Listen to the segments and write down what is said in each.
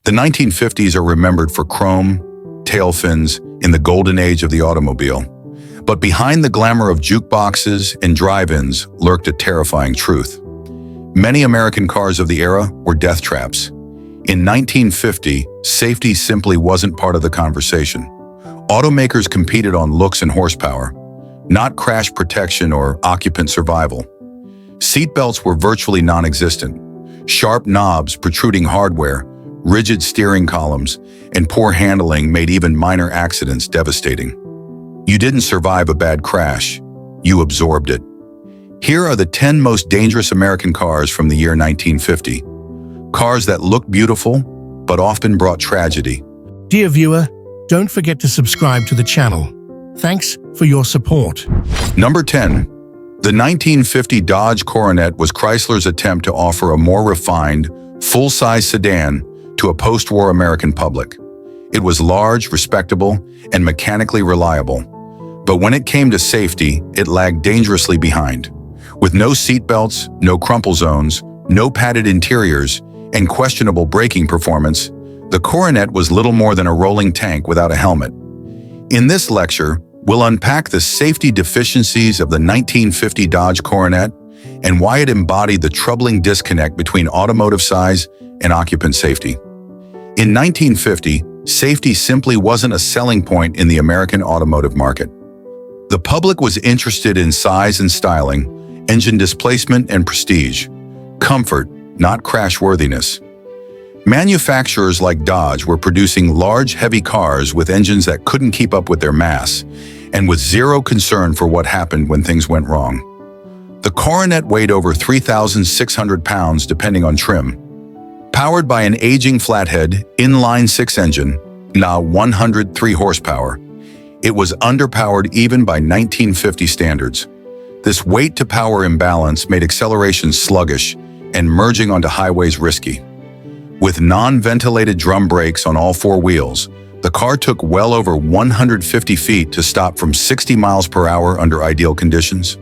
The 1950s are remembered for chrome, tail fins, in the golden age of the automobile. But behind the glamour of jukeboxes and drive-ins lurked a terrifying truth. Many American cars of the era were death traps. In 1950, safety simply wasn't part of the conversation. Automakers competed on looks and horsepower, not crash protection or occupant survival. Seatbelts were virtually non-existent. Sharp knobs, protruding hardware, rigid steering columns, and poor handling made even minor accidents devastating. You didn't survive a bad crash, you absorbed it. Here are the 10 most dangerous American cars from the year 1950. Cars that looked beautiful, but often brought tragedy. Dear viewer, don't forget to subscribe to the channel. Thanks for your support. Number 10. The 1950 Dodge Coronet was Chrysler's attempt to offer a more refined, full-size sedan to a post-war American public. It was large, respectable, and mechanically reliable. But when it came to safety, it lagged dangerously behind. With no seatbelts, no crumple zones, no padded interiors, and questionable braking performance, the Coronet was little more than a rolling tank without a helmet. In this lecture, we'll unpack the safety deficiencies of the 1950 Dodge Coronet and why it embodied the troubling disconnect between automotive size and occupant safety. In 1950, safety simply wasn't a selling point in the American automotive market. The public was interested in size and styling, engine displacement and prestige, comfort, not crashworthiness. Manufacturers like Dodge were producing large, heavy cars with engines that couldn't keep up with their mass, and with zero concern for what happened when things went wrong. The Coronet weighed over 3,600 pounds depending on trim. Powered by an aging flathead, inline-six engine, now 103 horsepower, it was underpowered even by 1950 standards. This weight-to-power imbalance made acceleration sluggish and merging onto highways risky. With non-ventilated drum brakes on all four wheels, the car took well over 150 feet to stop from 60 miles per hour under ideal conditions.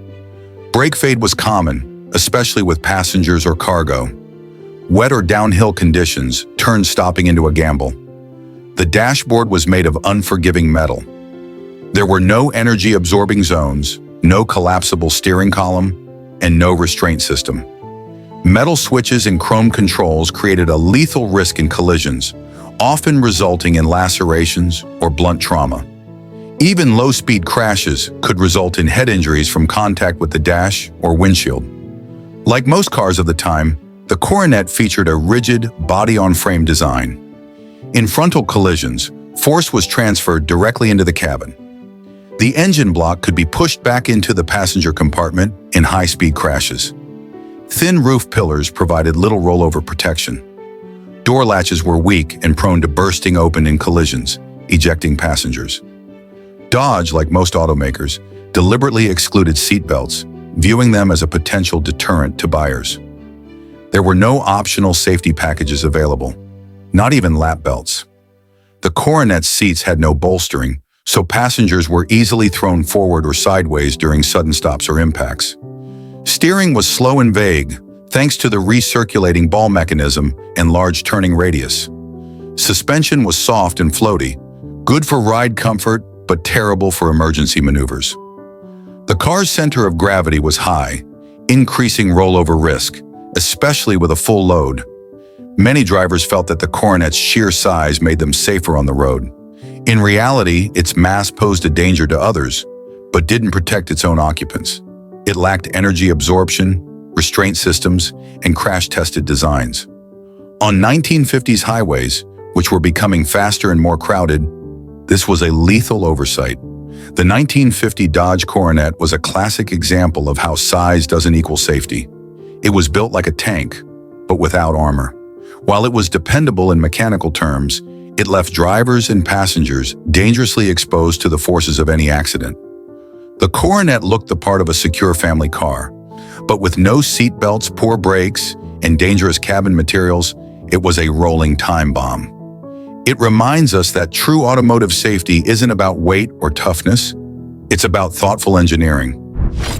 Brake fade was common, especially with passengers or cargo. Wet or downhill conditions turned stopping into a gamble. The dashboard was made of unforgiving metal. There were no energy-absorbing zones, no collapsible steering column, and no restraint system. Metal switches and chrome controls created a lethal risk in collisions, often resulting in lacerations or blunt trauma. Even low-speed crashes could result in head injuries from contact with the dash or windshield. Like most cars of the time, the Coronet featured a rigid, body-on-frame design. In frontal collisions, force was transferred directly into the cabin. The engine block could be pushed back into the passenger compartment in high-speed crashes. Thin roof pillars provided little rollover protection. Door latches were weak and prone to bursting open in collisions, ejecting passengers. Dodge, like most automakers, deliberately excluded seatbelts, viewing them as a potential deterrent to buyers. There were no optional safety packages available, not even lap belts. The Coronet's seats had no bolstering, so passengers were easily thrown forward or sideways during sudden stops or impacts. Steering was slow and vague, thanks to the recirculating ball mechanism and large turning radius. Suspension was soft and floaty, good for ride comfort, but terrible for emergency maneuvers. The car's center of gravity was high, increasing rollover risk, especially with a full load. Many drivers felt that the Coronet's sheer size made them safer on the road. In reality, its mass posed a danger to others, but didn't protect its own occupants. It lacked energy absorption, restraint systems, and crash-tested designs. On 1950s highways, which were becoming faster and more crowded, this was a lethal oversight. The 1950 Dodge Coronet was a classic example of how size doesn't equal safety. It was built like a tank, but without armor. While it was dependable in mechanical terms, it left drivers and passengers dangerously exposed to the forces of any accident. The Coronet looked the part of a secure family car, but with no seat belts, poor brakes, and dangerous cabin materials, it was a rolling time bomb. It reminds us that true automotive safety isn't about weight or toughness, it's about thoughtful engineering.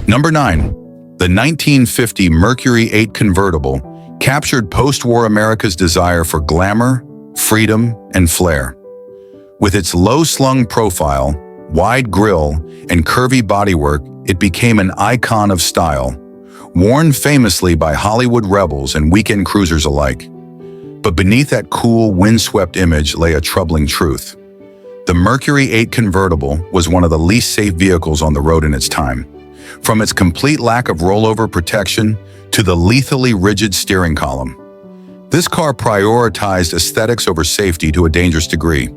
Number 9. The 1950 Mercury 8 Convertible captured post-war America's desire for glamour, freedom, and flair. With its low-slung profile, wide grille, and curvy bodywork, it became an icon of style, worn famously by Hollywood rebels and weekend cruisers alike. But beneath that cool, windswept image lay a troubling truth. The Mercury 8 Convertible was one of the least safe vehicles on the road in its time. From its complete lack of rollover protection to the lethally rigid steering column. This car prioritized aesthetics over safety to a dangerous degree.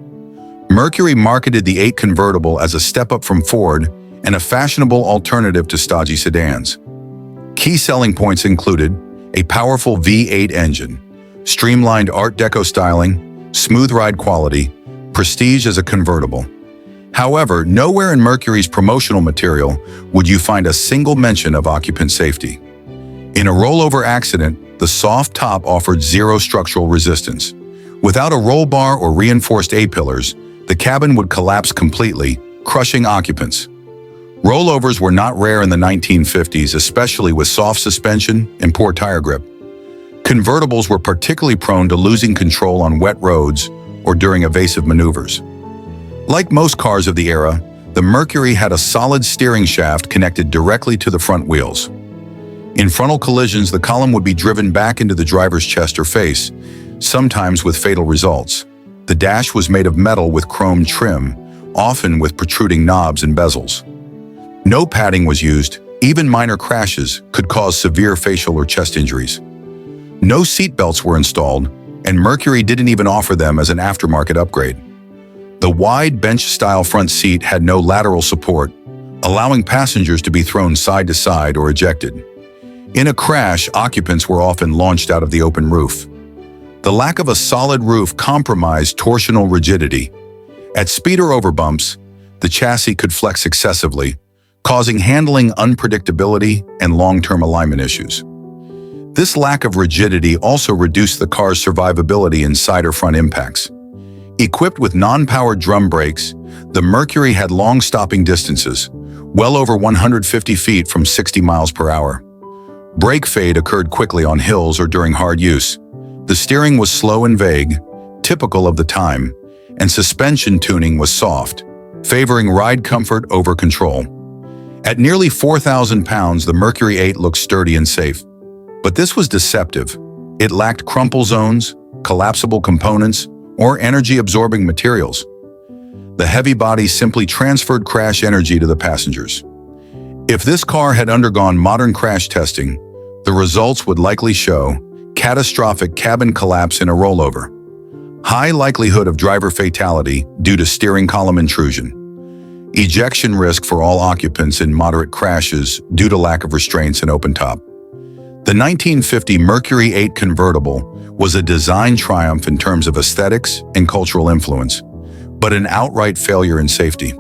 Mercury marketed the 8 Convertible as a step up from Ford and a fashionable alternative to stodgy sedans. Key selling points included a powerful V8 engine, streamlined Art Deco styling, smooth ride quality, prestige as a convertible. However, nowhere in Mercury's promotional material would you find a single mention of occupant safety. In a rollover accident, the soft top offered zero structural resistance. Without a roll bar or reinforced A-pillars, the cabin would collapse completely, crushing occupants. Rollovers were not rare in the 1950s, especially with soft suspension and poor tire grip. Convertibles were particularly prone to losing control on wet roads or during evasive maneuvers. Like most cars of the era, the Mercury had a solid steering shaft connected directly to the front wheels. In frontal collisions, the column would be driven back into the driver's chest or face, sometimes with fatal results. The dash was made of metal with chrome trim, often with protruding knobs and bezels. No padding was used. Even minor crashes could cause severe facial or chest injuries. No seat belts were installed, and Mercury didn't even offer them as an aftermarket upgrade. The wide bench-style front seat had no lateral support, allowing passengers to be thrown side to side or ejected. In a crash, occupants were often launched out of the open roof. The lack of a solid roof compromised torsional rigidity. At speed or over bumps, the chassis could flex excessively, causing handling unpredictability and long-term alignment issues. This lack of rigidity also reduced the car's survivability in side or front impacts. Equipped with non-powered drum brakes, the Mercury had long stopping distances, well over 150 feet from 60 miles per hour. Brake fade occurred quickly on hills or during hard use. The steering was slow and vague, typical of the time, and suspension tuning was soft, favoring ride comfort over control. At nearly 4,000 pounds, the Mercury 8 looked sturdy and safe. But this was deceptive. It lacked crumple zones, collapsible components, or energy-absorbing materials. The heavy body simply transferred crash energy to the passengers. If this car had undergone modern crash testing, the results would likely show catastrophic cabin collapse in a rollover, high likelihood of driver fatality due to steering column intrusion, ejection risk for all occupants in moderate crashes due to lack of restraints and open top. The 1950 Mercury 8 Convertible was a design triumph in terms of aesthetics and cultural influence, but an outright failure in safety.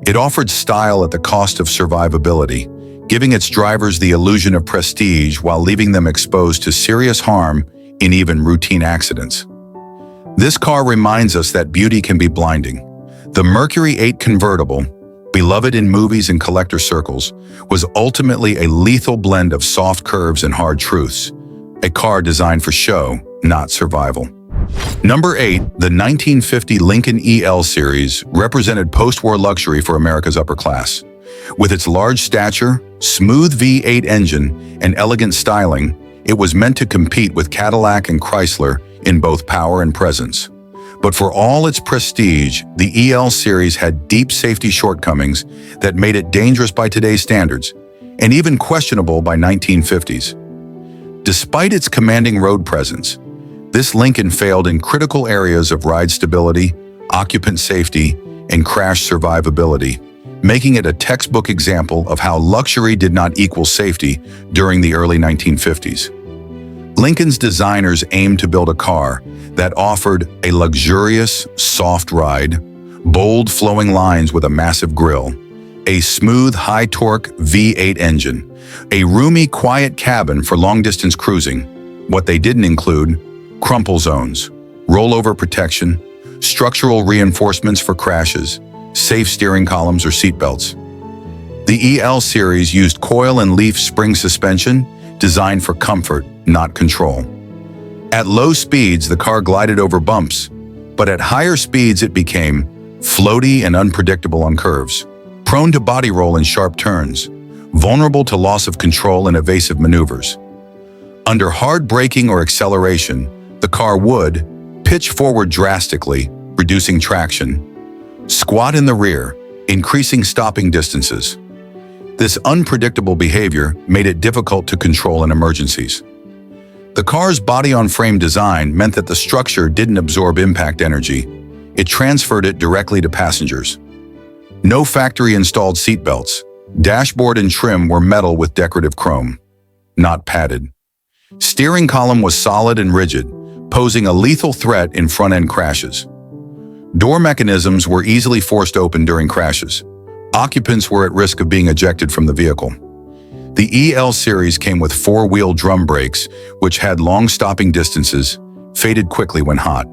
It offered style at the cost of survivability, giving its drivers the illusion of prestige while leaving them exposed to serious harm in even routine accidents. This car reminds us that beauty can be blinding. The Mercury 8 Convertible, beloved in movies and collector circles, was ultimately a lethal blend of soft curves and hard truths, a car designed for show, not survival. Number 8, the 1950 Lincoln EL series represented post-war luxury for America's upper class. With its large stature, smooth V8 engine, and elegant styling, it was meant to compete with Cadillac and Chrysler in both power and presence. But for all its prestige, the EL series had deep safety shortcomings that made it dangerous by today's standards, and even questionable by 1950s. Despite its commanding road presence, this Lincoln failed in critical areas of ride stability, occupant safety, and crash survivability, making it a textbook example of how luxury did not equal safety during the early 1950s. Lincoln's designers aimed to build a car that offered a luxurious, soft ride, bold flowing lines with a massive grille, a smooth, high-torque V8 engine, a roomy, quiet cabin for long-distance cruising. What they didn't include: crumple zones, rollover protection, structural reinforcements for crashes, safe steering columns or seatbelts. The EL series used coil and leaf spring suspension designed for comfort, not control. At low speeds, the car glided over bumps, But at higher speeds it became floaty and unpredictable on curves, prone to body roll in sharp turns, vulnerable to loss of control and evasive maneuvers. Under hard braking or acceleration, the car would pitch forward drastically, reducing traction, squat in the rear, increasing stopping distances. This unpredictable behavior made it difficult to control in emergencies. The car's body-on-frame design meant that the structure didn't absorb impact energy. It transferred it directly to passengers. No factory-installed seatbelts. Dashboard and trim were metal with decorative chrome, not padded. Steering column was solid and rigid, posing a lethal threat in front-end crashes. Door mechanisms were easily forced open during crashes. Occupants were at risk of being ejected from the vehicle. The EL series came with four-wheel drum brakes, which had long stopping distances, faded quickly when hot.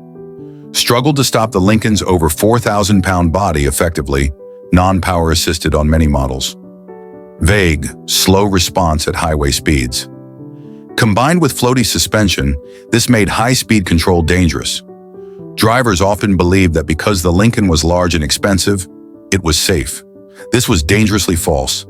Struggled to stop the Lincoln's over 4,000-pound body effectively, non-power assisted on many models. Vague, slow response at highway speeds. Combined with floaty suspension, this made high-speed control dangerous. Drivers often believed that because the Lincoln was large and expensive, it was safe. This was dangerously false.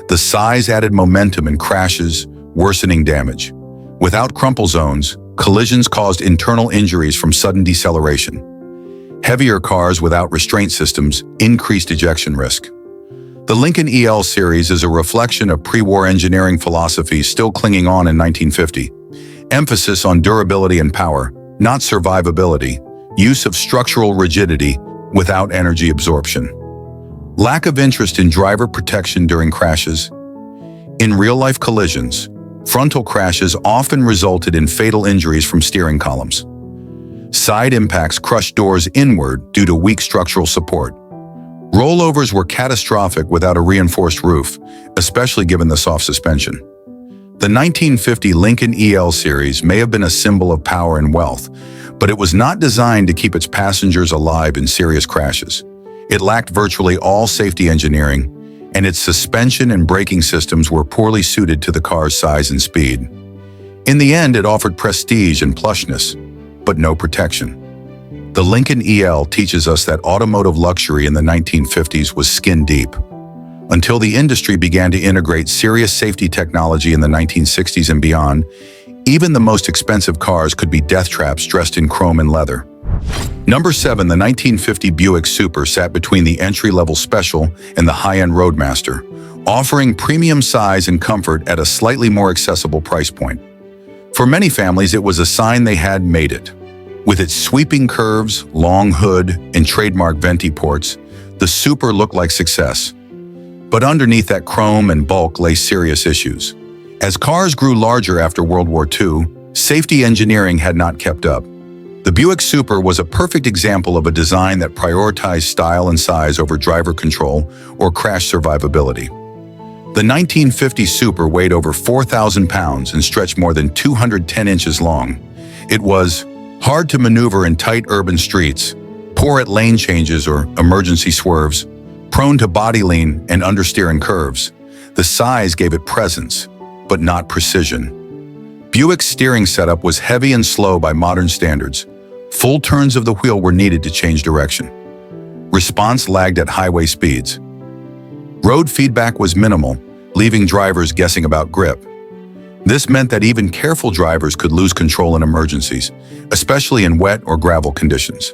The size added momentum in crashes, worsening damage. Without crumple zones, collisions caused internal injuries from sudden deceleration. Heavier cars without restraint systems increased ejection risk. The Lincoln EL series is a reflection of pre-war engineering philosophy still clinging on in 1950. Emphasis on durability and power, not survivability. Use of structural rigidity without energy absorption. Lack of interest in driver protection during crashes. In real-life collisions, frontal crashes often resulted in fatal injuries from steering columns. Side impacts crushed doors inward due to weak structural support. Rollovers were catastrophic without a reinforced roof, especially given the soft suspension. The 1950 Lincoln EL series may have been a symbol of power and wealth, but it was not designed to keep its passengers alive in serious crashes. It lacked virtually all safety engineering, and its suspension and braking systems were poorly suited to the car's size and speed. In the end, it offered prestige and plushness, but no protection. The Lincoln EL teaches us that automotive luxury in the 1950s was skin deep. Until the industry began to integrate serious safety technology in the 1960s and beyond, even the most expensive cars could be death traps dressed in chrome and leather. Number 7, the 1950 Buick Super sat between the entry-level Special and the high-end Roadmaster, offering premium size and comfort at a slightly more accessible price point. For many families, it was a sign they had made it. With its sweeping curves, long hood, and trademark venti ports, the Super looked like success. But underneath that chrome and bulk lay serious issues. As cars grew larger after World War II, safety engineering had not kept up. The Buick Super was a perfect example of a design that prioritized style and size over driver control or crash survivability. The 1950 Super weighed over 4,000 pounds and stretched more than 210 inches long. It was hard to maneuver in tight urban streets, poor at lane changes or emergency swerves, prone to body lean and understeering curves. The size gave it presence, but not precision. Buick's steering setup was heavy and slow by modern standards. Full turns of the wheel were needed to change direction. Response lagged at highway speeds. Road feedback was minimal, leaving drivers guessing about grip. This meant that even careful drivers could lose control in emergencies, especially in wet or gravel conditions.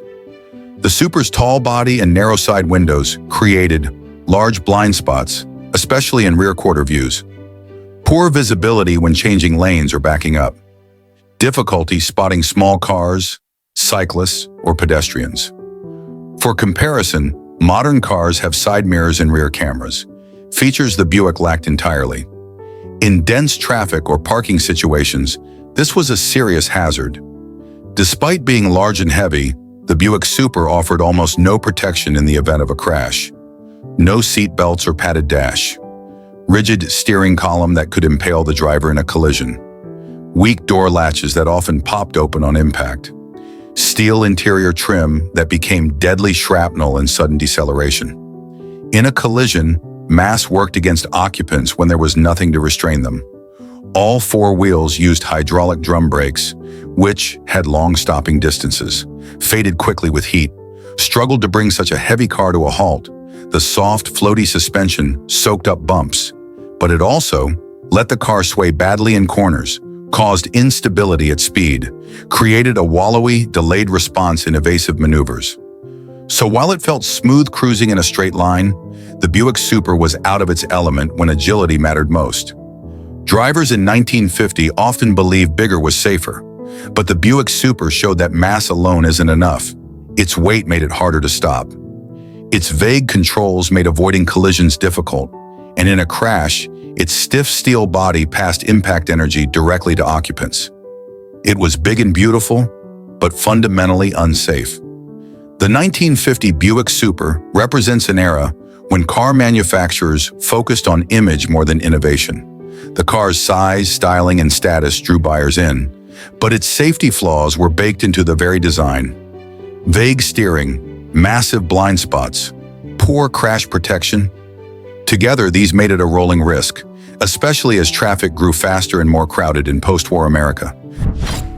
The Super's tall body and narrow side windows created large blind spots, especially in rear quarter views. Poor visibility when changing lanes or backing up. Difficulty spotting small cars, cyclists, or pedestrians. For comparison, modern cars have side mirrors and rear cameras, features the Buick lacked entirely. In dense traffic or parking situations, this was a serious hazard. Despite being large and heavy, the Buick Super offered almost no protection in the event of a crash. No seat belts or padded dash. Rigid steering column that could impale the driver in a collision. Weak door latches that often popped open on impact. Steel interior trim that became deadly shrapnel in sudden deceleration. In a collision, mass worked against occupants when there was nothing to restrain them. All four wheels used hydraulic drum brakes, which had long stopping distances, faded quickly with heat, struggled to bring such a heavy car to a halt. The soft, floaty suspension soaked up bumps, but it also let the car sway badly in corners, caused instability at speed, created a wallowy, delayed response in evasive maneuvers. So while it felt smooth cruising in a straight line, the Buick Super was out of its element when agility mattered most. Drivers in 1950 often believed bigger was safer, but the Buick Super showed that mass alone isn't enough. Its weight made it harder to stop. Its vague controls made avoiding collisions difficult, and in a crash, its stiff steel body passed impact energy directly to occupants. It was big and beautiful, but fundamentally unsafe. The 1950 Buick Super represents an era when car manufacturers focused on image more than innovation. The car's size, styling, and status drew buyers in, but its safety flaws were baked into the very design. Vague steering, massive blind spots, poor crash protection. Together, these made it a rolling risk, especially as traffic grew faster and more crowded in post-war America.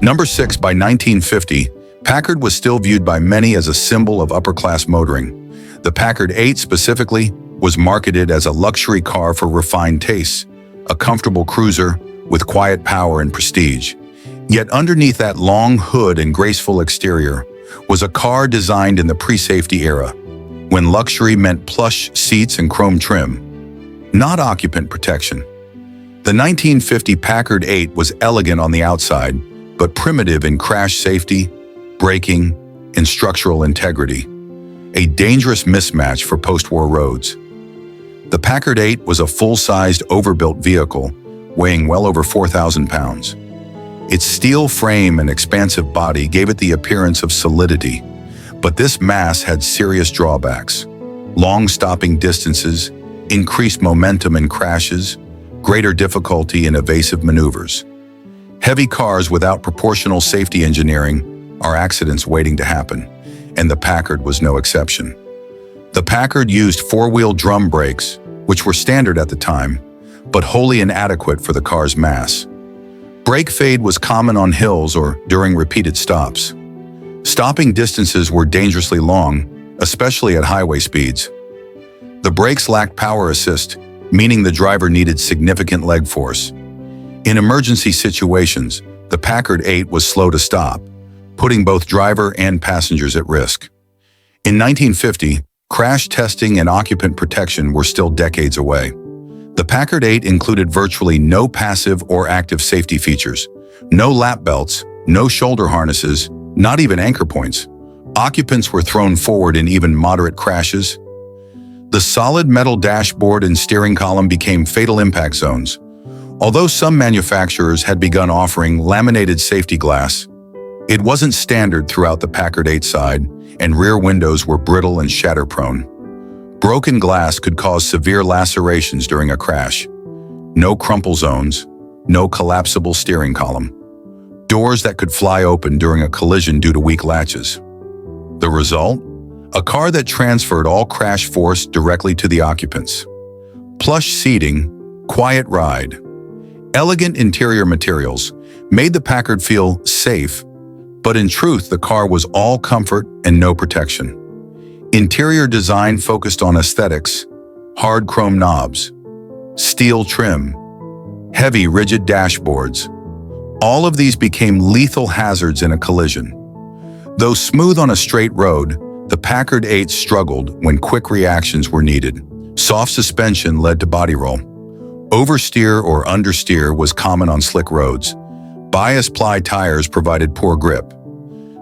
Number 6, by 1950, Packard was still viewed by many as a symbol of upper-class motoring. The Packard 8 specifically was marketed as a luxury car for refined tastes, a comfortable cruiser with quiet power and prestige. Yet underneath that long hood and graceful exterior was a car designed in the pre-safety era, when luxury meant plush seats and chrome trim, not occupant protection. The 1950 Packard 8 was elegant on the outside, but primitive in crash safety, braking, and structural integrity, a dangerous mismatch for post-war roads. The Packard 8 was a full-sized, overbuilt vehicle, weighing well over 4,000 pounds. Its steel frame and expansive body gave it the appearance of solidity, but this mass had serious drawbacks: long stopping distances, increased momentum in crashes, greater difficulty in evasive maneuvers. Heavy cars without proportional safety engineering are accidents waiting to happen, and the Packard was no exception. The Packard used four-wheel drum brakes, which were standard at the time, but wholly inadequate for the car's mass. Brake fade was common on hills or during repeated stops. Stopping distances were dangerously long, especially at highway speeds. The brakes lacked power assist, meaning the driver needed significant leg force. In emergency situations, the Packard 8 was slow to stop, putting both driver and passengers at risk. In 1950, crash testing and occupant protection were still decades away. The Packard 8 included virtually no passive or active safety features, no lap belts, no shoulder harnesses, not even anchor points. Occupants were thrown forward in even moderate crashes. The solid metal dashboard and steering column became fatal impact zones. Although some manufacturers had begun offering laminated safety glass, it wasn't standard throughout the Packard 8 side, and rear windows were brittle and shatter-prone. Broken glass could cause severe lacerations during a crash. No crumple zones, no collapsible steering column. Doors that could fly open during a collision due to weak latches. The result? A car that transferred all crash force directly to the occupants. Plush seating, quiet ride. Elegant interior materials made the Packard feel safe, but in truth, the car was all comfort and no protection. Interior design focused on aesthetics, hard chrome knobs, steel trim, heavy rigid dashboards. All of these became lethal hazards in a collision. Though smooth on a straight road, the Packard 8 struggled when quick reactions were needed. Soft suspension led to body roll. Oversteer or understeer was common on slick roads. Bias ply tires provided poor grip.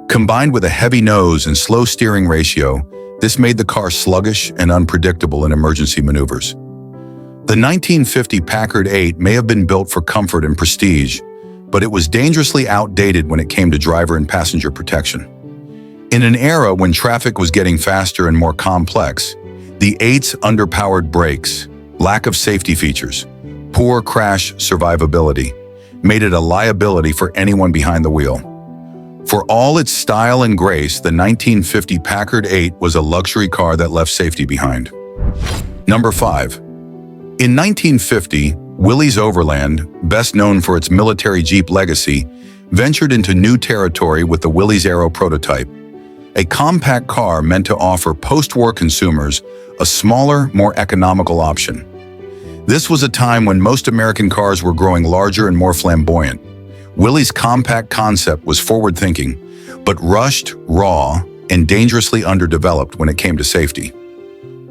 Combined with a heavy nose and slow steering ratio, this made the car sluggish and unpredictable in emergency maneuvers. The 1950 Packard 8 may have been built for comfort and prestige, but it was dangerously outdated when it came to driver and passenger protection. In an era when traffic was getting faster and more complex, the 8's underpowered brakes, lack of safety features, poor crash survivability made it a liability for anyone behind the wheel. For all its style and grace, the 1950 Packard 8 was a luxury car that left safety behind. Number 5. In 1950, Willys Overland, best known for its military Jeep legacy, ventured into new territory with the Willys Aero prototype, a compact car meant to offer post-war consumers a smaller, more economical option. This was a time when most American cars were growing larger and more flamboyant. Willys' compact concept was forward-thinking, but rushed, raw, and dangerously underdeveloped when it came to safety.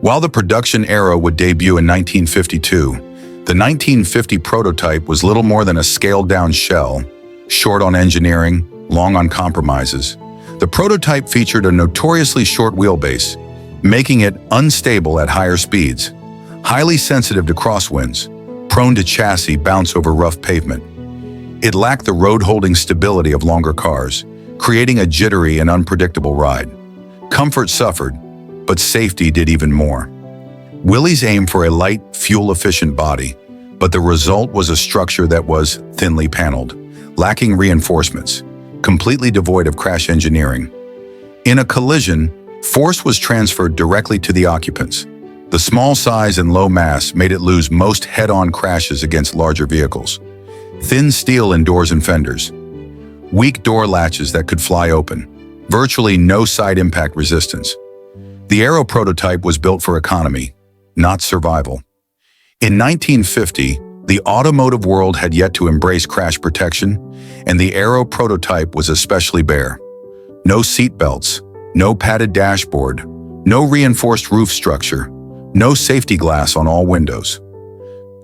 While the production era would debut in 1952, the 1950 prototype was little more than a scaled-down shell, short on engineering, long on compromises. The prototype featured a notoriously short wheelbase, making it unstable at higher speeds, highly sensitive to crosswinds, prone to chassis bounce over rough pavement. It lacked the road-holding stability of longer cars, creating a jittery and unpredictable ride. Comfort suffered, but safety did even more. Willys aimed for a light, fuel-efficient body, but the result was a structure that was thinly paneled, lacking reinforcements, completely devoid of crash engineering. In a collision, force was transferred directly to the occupants. The small size and low mass made it lose most head-on crashes against larger vehicles. Thin steel in doors and fenders, weak door latches that could fly open, virtually no side impact resistance. The Aero prototype was built for economy, not survival. In 1950, the automotive world had yet to embrace crash protection, and the Aero prototype was especially bare. No seat belts, no padded dashboard, no reinforced roof structure, no safety glass on all windows.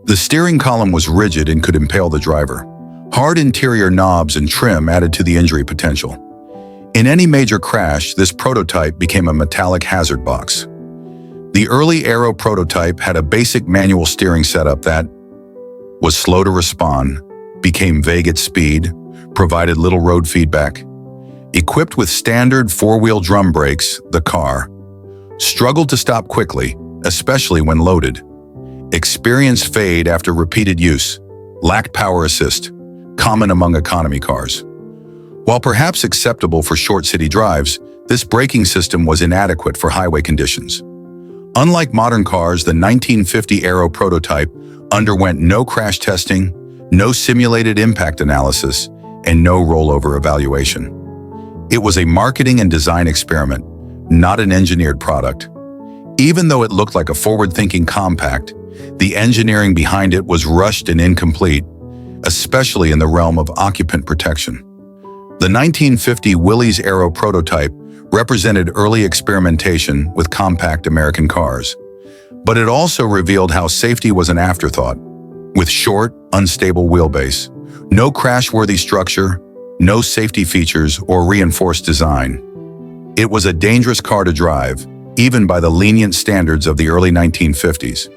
The steering column was rigid and could impale the driver. Hard interior knobs and trim added to the injury potential. In any major crash, this prototype became a metallic hazard box. The early Aero prototype had a basic manual steering setup that was slow to respond, became vague at speed, provided little road feedback. Equipped with standard four-wheel drum brakes, the car struggled to stop quickly, especially when loaded. Experienced fade after repeated use, lacked power assist, common among economy cars. While perhaps acceptable for short city drives, this braking system was inadequate for highway conditions. Unlike modern cars, the 1950 Aero prototype underwent no crash testing, no simulated impact analysis, and no rollover evaluation. It was a marketing and design experiment, not an engineered product. Even though it looked like a forward-thinking compact, the engineering behind it was rushed and incomplete, especially in the realm of occupant protection. The 1950 Willys Aero prototype represented early experimentation with compact American cars, but it also revealed how safety was an afterthought. With short, unstable wheelbase, no crash-worthy structure, no safety features or reinforced design. It was a dangerous car to drive, even by the lenient standards of the early 1950s.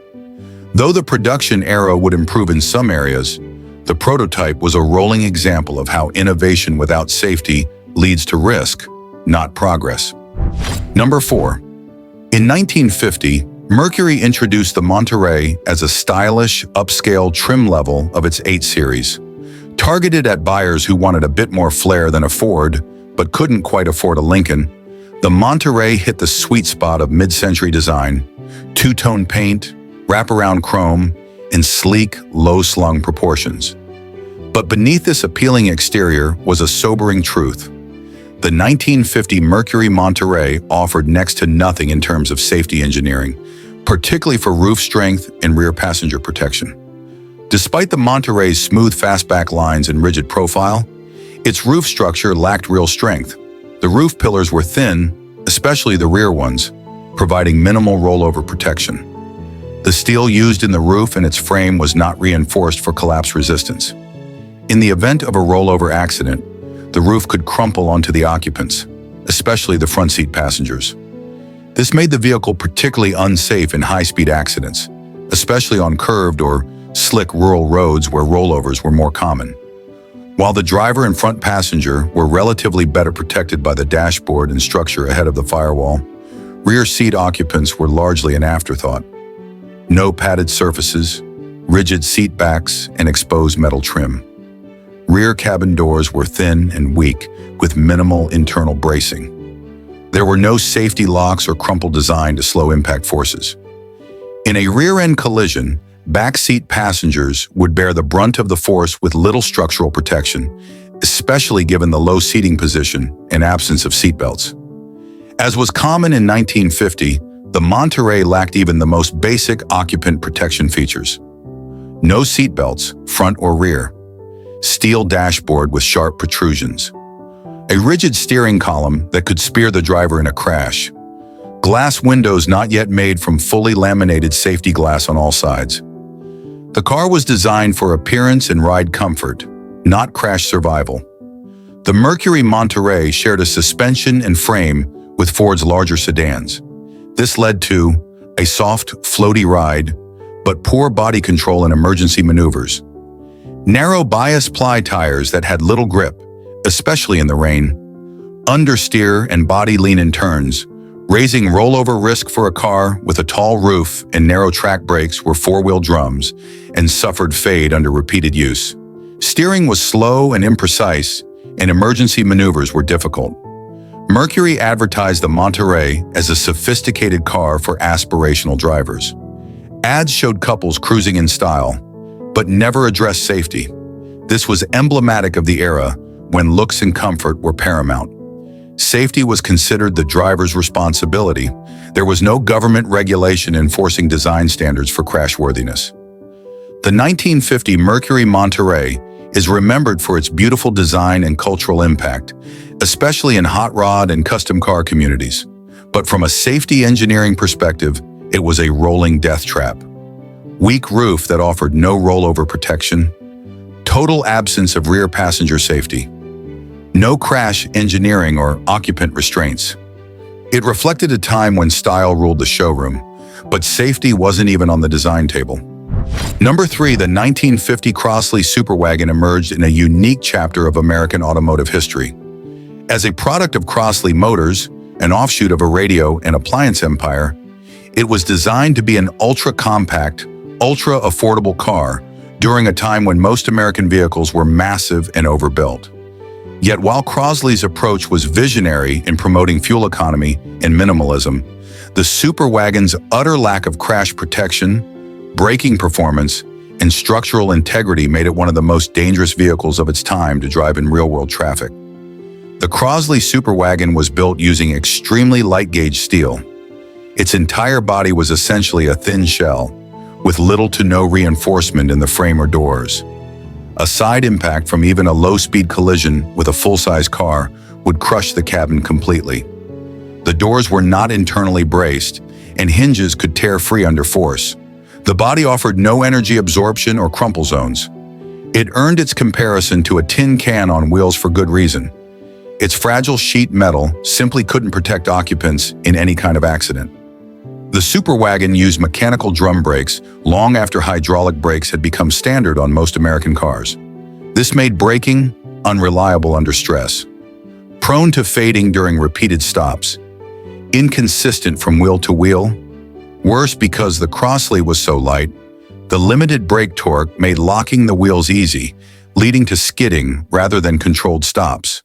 Though the production Aero would improve in some areas, the prototype was a rolling example of how innovation without safety leads to risk, not progress. Number 4. In 1950, Mercury introduced the Monterey as a stylish, upscale trim level of its 8 Series. Targeted at buyers who wanted a bit more flair than a Ford, but couldn't quite afford a Lincoln, the Monterey hit the sweet spot of mid-century design, two-tone paint, wraparound chrome, and sleek, low-slung proportions. But beneath this appealing exterior was a sobering truth. The 1950 Mercury Monterey offered next to nothing in terms of safety engineering, particularly for roof strength and rear passenger protection. Despite the Monterey's smooth fastback lines and rigid profile, its roof structure lacked real strength. The roof pillars were thin, especially the rear ones, providing minimal rollover protection. The steel used in the roof and its frame was not reinforced for collapse resistance. In the event of a rollover accident, the roof could crumple onto the occupants, especially the front seat passengers. This made the vehicle particularly unsafe in high-speed accidents, especially on curved or slick rural roads where rollovers were more common. While the driver and front passenger were relatively better protected by the dashboard and structure ahead of the firewall, rear seat occupants were largely an afterthought. No padded surfaces, rigid seat backs, and exposed metal trim. Rear cabin doors were thin and weak, with minimal internal bracing. There were no safety locks or crumple design to slow impact forces. In a rear-end collision, backseat passengers would bear the brunt of the force with little structural protection, especially given the low seating position and absence of seatbelts. As was common in 1950, the Monterey lacked even the most basic occupant protection features. No seatbelts, front or rear. Steel dashboard with sharp protrusions. A rigid steering column that could spear the driver in a crash. Glass windows not yet made from fully laminated safety glass on all sides. The car was designed for appearance and ride comfort, not crash survival. The Mercury Monterey shared a suspension and frame with Ford's larger sedans. This led to a soft, floaty ride, but poor body control in emergency maneuvers. Narrow bias ply tires that had little grip, especially in the rain. Understeer and body lean in turns, raising rollover risk for a car with a tall roof and narrow track brakes were four-wheel drums and suffered fade under repeated use. Steering was slow and imprecise, and emergency maneuvers were difficult. Mercury advertised the Monterey as a sophisticated car for aspirational drivers. Ads showed couples cruising in style, but never addressed safety. This was emblematic of the era when looks and comfort were paramount. Safety was considered the driver's responsibility. There was no government regulation enforcing design standards for crashworthiness. The 1950 Mercury Monterey is remembered for its beautiful design and cultural impact, especially in hot rod and custom car communities. But from a safety engineering perspective, it was a rolling death trap. Weak roof that offered no rollover protection, total absence of rear passenger safety, no crash engineering or occupant restraints. It reflected a time when style ruled the showroom, but safety wasn't even on the design table. Number 3, the 1950 Crosley Super emerged in a unique chapter of American automotive history. As a product of Crosley Motors, an offshoot of a radio and appliance empire, it was designed to be an ultra-compact, ultra-affordable car during a time when most American vehicles were massive and overbuilt. Yet while Crosley's approach was visionary in promoting fuel economy and minimalism, the Super Wagon's utter lack of crash protection, braking performance, and structural integrity made it one of the most dangerous vehicles of its time to drive in real-world traffic. The Crosley Super Wagon was built using extremely light-gauge steel. Its entire body was essentially a thin shell, with little to no reinforcement in the frame or doors. A side impact from even a low-speed collision with a full-size car would crush the cabin completely. The doors were not internally braced, and hinges could tear free under force. The body offered no energy absorption or crumple zones. It earned its comparison to a tin can on wheels for good reason. Its fragile sheet metal simply couldn't protect occupants in any kind of accident. The Super Wagon used mechanical drum brakes long after hydraulic brakes had become standard on most American cars. This made braking unreliable under stress, prone to fading during repeated stops, inconsistent from wheel to wheel. Worse, because the Crosley was so light, the limited brake torque made locking the wheels easy, leading to skidding rather than controlled stops.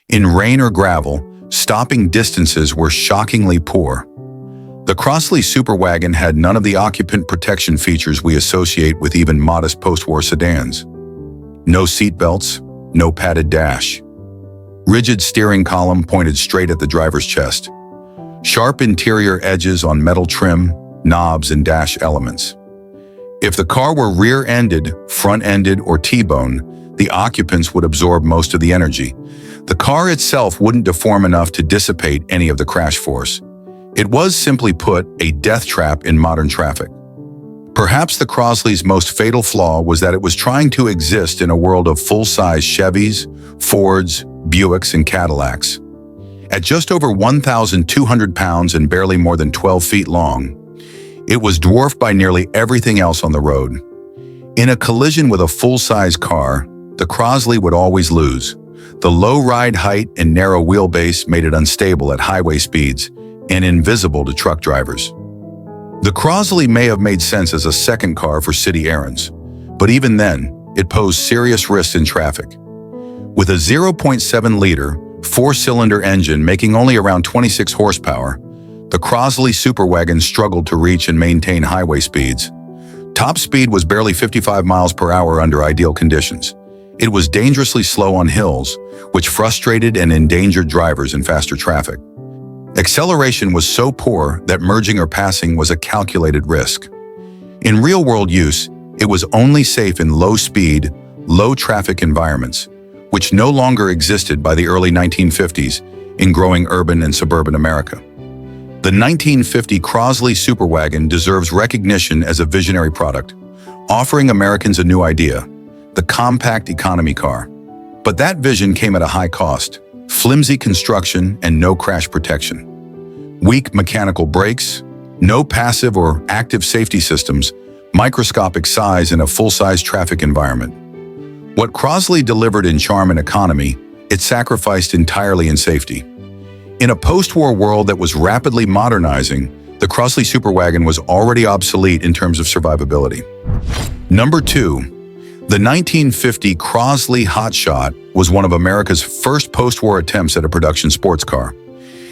In rain or gravel, stopping distances were shockingly poor. The Crosley Super Wagon had none of the occupant protection features we associate with even modest post-war sedans. No seatbelts, no padded dash. Rigid steering column pointed straight at the driver's chest. Sharp interior edges on metal trim, knobs, and dash elements. If the car were rear-ended, front-ended, or T-bone, the occupants would absorb most of the energy. The car itself wouldn't deform enough to dissipate any of the crash force. It was, simply put, a death trap in modern traffic. Perhaps the Crosley's most fatal flaw was that it was trying to exist in a world of full-size Chevys, Fords, Buicks, and Cadillacs. At just over 1,200 pounds and barely more than 12 feet long, it was dwarfed by nearly everything else on the road. In a collision with a full-size car, the Crosley would always lose. The low ride height and narrow wheelbase made it unstable at highway speeds and invisible to truck drivers. The Crosley may have made sense as a second car for city errands, but even then, it posed serious risks in traffic. With a 0.7-liter, four-cylinder engine making only around 26 horsepower, the Crosley Super Wagon struggled to reach and maintain highway speeds. Top speed was barely 55 miles per hour under ideal conditions. It was dangerously slow on hills, which frustrated and endangered drivers in faster traffic. Acceleration was so poor that merging or passing was a calculated risk. In real-world use, it was only safe in low-speed, low-traffic environments, which no longer existed by the early 1950s in growing urban and suburban America. The 1950 Crosley Superwagon deserves recognition as a visionary product, offering Americans a new idea, the compact economy car. But that vision came at a high cost: flimsy construction and no crash protection. Weak mechanical brakes, no passive or active safety systems, microscopic size in a full-size traffic environment. What Crosley delivered in charm and economy, it sacrificed entirely in safety. In a post-war world that was rapidly modernizing, the Crosley Superwagon was already obsolete in terms of survivability. Number 2. The 1950 Crosley Hot Shot was one of America's first post-war attempts at a production sports car.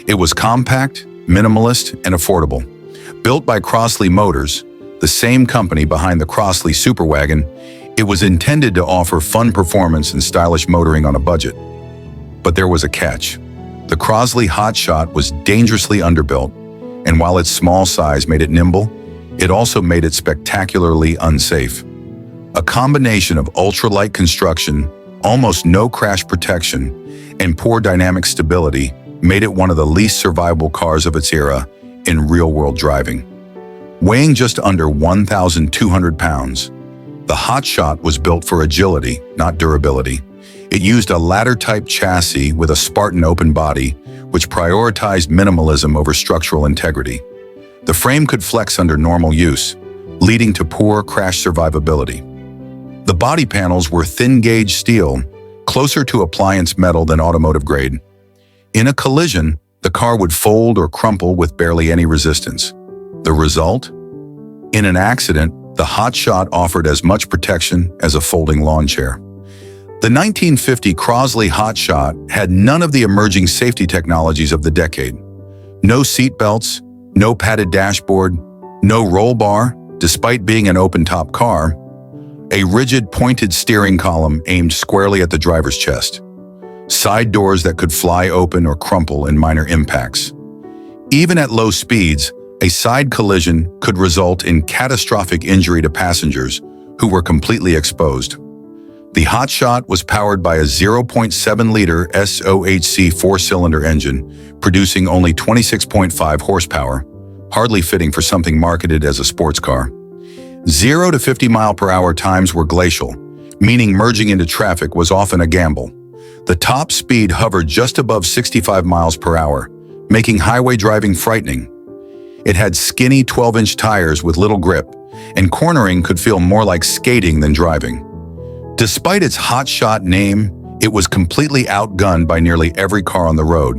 It was compact, minimalist, and affordable. Built by Crosley Motors, the same company behind the Crosley Superwagon, it was intended to offer fun performance and stylish motoring on a budget. But there was a catch. The Crosley Hot Shot was dangerously underbuilt, and while its small size made it nimble, it also made it spectacularly unsafe. A combination of ultralight construction, almost no crash protection, and poor dynamic stability made it one of the least survivable cars of its era in real-world driving. Weighing just under 1,200 pounds, the Hot Shot was built for agility, not durability. It used a ladder-type chassis with a Spartan open body, which prioritized minimalism over structural integrity. The frame could flex under normal use, leading to poor crash survivability. The body panels were thin-gauge steel, closer to appliance metal than automotive grade. In a collision, the car would fold or crumple with barely any resistance. The result? In an accident, the Hot Shot offered as much protection as a folding lawn chair. The 1950 Crosley Hot Shot had none of the emerging safety technologies of the decade. No seat belts, no padded dashboard, no roll bar, despite being an open-top car, a rigid pointed steering column aimed squarely at the driver's chest, side doors that could fly open or crumple in minor impacts. Even at low speeds, a side collision could result in catastrophic injury to passengers who were completely exposed. The Hot Shot was powered by a 0.7-liter SOHC four-cylinder engine, producing only 26.5 horsepower, hardly fitting for something marketed as a sports car. 0 to 50 mile-per-hour times were glacial, meaning merging into traffic was often a gamble. The top speed hovered just above 65 miles per hour, making highway driving frightening. It had skinny 12-inch tires with little grip, and cornering could feel more like skating than driving. Despite its Hot Shot name, it was completely outgunned by nearly every car on the road.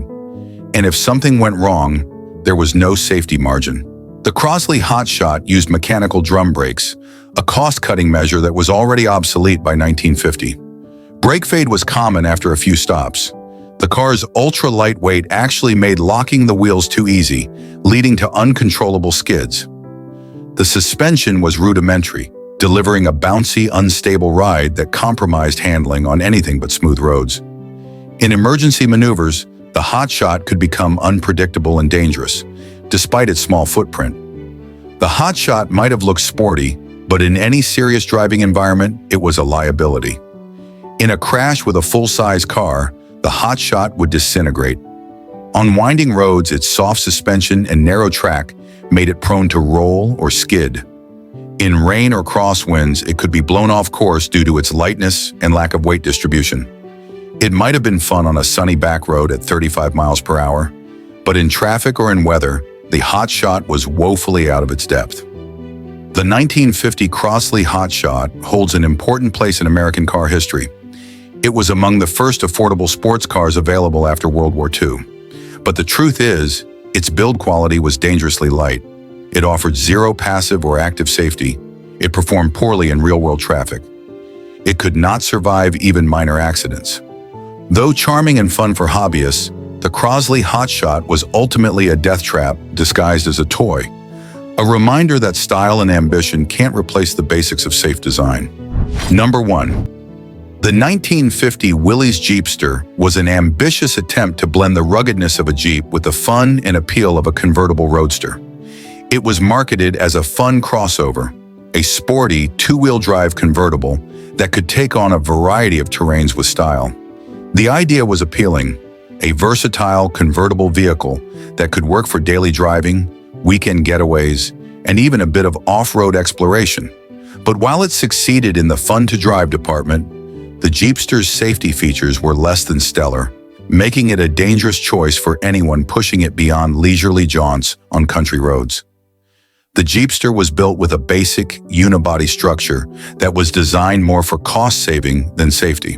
And if something went wrong, there was no safety margin. The Crosley Hot Shot used mechanical drum brakes, a cost-cutting measure that was already obsolete by 1950. Brake fade was common after a few stops. The car's ultra-lightweight actually made locking the wheels too easy, leading to uncontrollable skids. The suspension was rudimentary, delivering a bouncy, unstable ride that compromised handling on anything but smooth roads. In emergency maneuvers, the Hot Shot could become unpredictable and dangerous, despite its small footprint. The Hot Shot might have looked sporty, but in any serious driving environment, it was a liability. In a crash with a full-size car, the Hot Shot would disintegrate. On winding roads, its soft suspension and narrow track made it prone to roll or skid. In rain or crosswinds, it could be blown off course due to its lightness and lack of weight distribution. It might have been fun on a sunny back road at 35 miles per hour, but in traffic or in weather, the Hot Shot was woefully out of its depth. The 1950 Crosley Hot Shot holds an important place in American car history. It was among the first affordable sports cars available after World War II. But the truth is, its build quality was dangerously light. It offered zero passive or active safety. It performed poorly in real-world traffic. It could not survive even minor accidents. Though charming and fun for hobbyists, the Crosley Hot Shot was ultimately a death trap disguised as a toy. A reminder that style and ambition can't replace the basics of safe design. Number 1. The 1950 Willys Jeepster was an ambitious attempt to blend the ruggedness of a Jeep with the fun and appeal of a convertible roadster. It was marketed as a fun crossover, a sporty two-wheel drive convertible that could take on a variety of terrains with style. The idea was appealing, a versatile convertible vehicle that could work for daily driving, weekend getaways, and even a bit of off-road exploration. But while it succeeded in the fun-to-drive department, the Jeepster's safety features were less than stellar, making it a dangerous choice for anyone pushing it beyond leisurely jaunts on country roads. The Jeepster was built with a basic, unibody structure that was designed more for cost-saving than safety.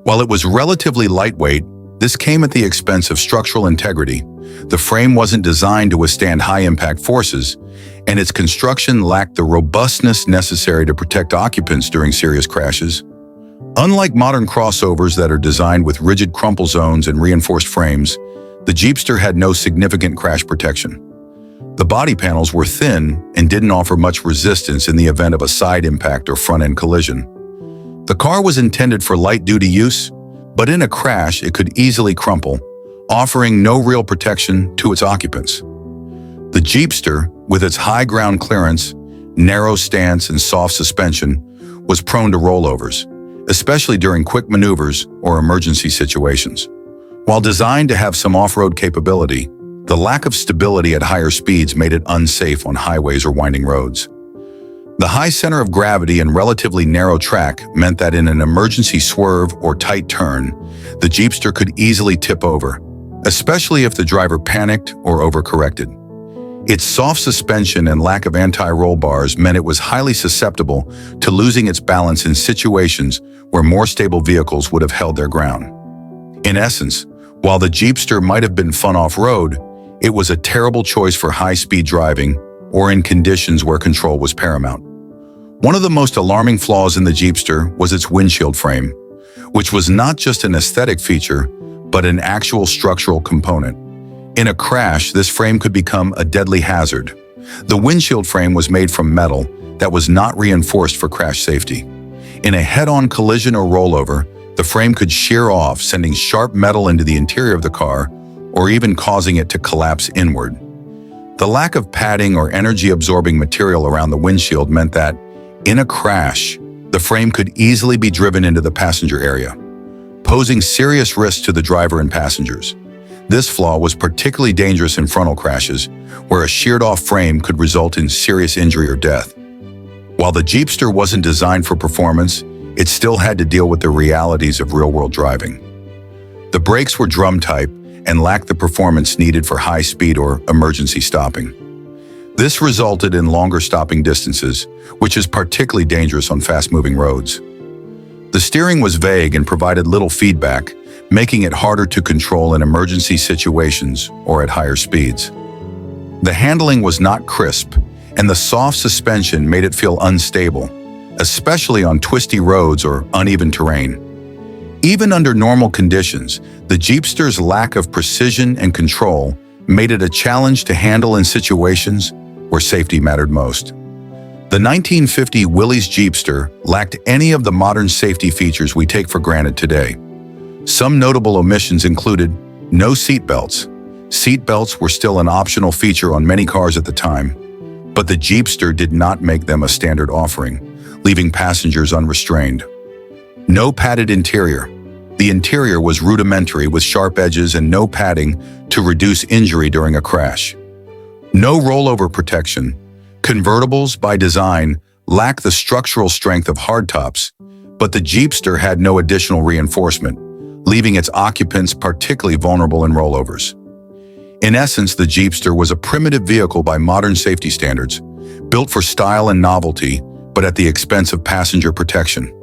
While it was relatively lightweight, this came at the expense of structural integrity. The frame wasn't designed to withstand high-impact forces, and its construction lacked the robustness necessary to protect occupants during serious crashes. Unlike modern crossovers that are designed with rigid crumple zones and reinforced frames, the Jeepster had no significant crash protection. The body panels were thin and didn't offer much resistance in the event of a side impact or front-end collision. The car was intended for light-duty use, but in a crash it could easily crumple, offering no real protection to its occupants. The Jeepster, with its high ground clearance, narrow stance, and soft suspension, was prone to rollovers, especially during quick maneuvers or emergency situations. While designed to have some off-road capability, the lack of stability at higher speeds made it unsafe on highways or winding roads. The high center of gravity and relatively narrow track meant that in an emergency swerve or tight turn, the Jeepster could easily tip over, especially if the driver panicked or overcorrected. Its soft suspension and lack of anti-roll bars meant it was highly susceptible to losing its balance in situations where more stable vehicles would have held their ground. In essence, while the Jeepster might have been fun off-road, it was a terrible choice for high-speed driving or in conditions where control was paramount. One of the most alarming flaws in the Jeepster was its windshield frame, which was not just an aesthetic feature, but an actual structural component. In a crash, this frame could become a deadly hazard. The windshield frame was made from metal that was not reinforced for crash safety. In a head-on collision or rollover, the frame could shear off, sending sharp metal into the interior of the car, or even causing it to collapse inward. The lack of padding or energy-absorbing material around the windshield meant that, in a crash, the frame could easily be driven into the passenger area, posing serious risks to the driver and passengers. This flaw was particularly dangerous in frontal crashes, where a sheared-off frame could result in serious injury or death. While the Jeepster wasn't designed for performance, it still had to deal with the realities of real-world driving. The brakes were drum-type and lacked the performance needed for high speed or emergency stopping. This resulted in longer stopping distances, which is particularly dangerous on fast-moving roads. The steering was vague and provided little feedback, making it harder to control in emergency situations or at higher speeds. The handling was not crisp, and the soft suspension made it feel unstable, especially on twisty roads or uneven terrain. Even under normal conditions, the Jeepster's lack of precision and control made it a challenge to handle in situations where safety mattered most. The 1950 Willys Jeepster lacked any of the modern safety features we take for granted today. Some notable omissions included no seatbelts. Seatbelts were still an optional feature on many cars at the time, but the Jeepster did not make them a standard offering, leaving passengers unrestrained. No padded interior. The interior was rudimentary with sharp edges and no padding to reduce injury during a crash. No rollover protection. Convertibles, by design, lack the structural strength of hardtops, but the Jeepster had no additional reinforcement, leaving its occupants particularly vulnerable in rollovers. In essence, the Jeepster was a primitive vehicle by modern safety standards, built for style and novelty, but at the expense of passenger protection.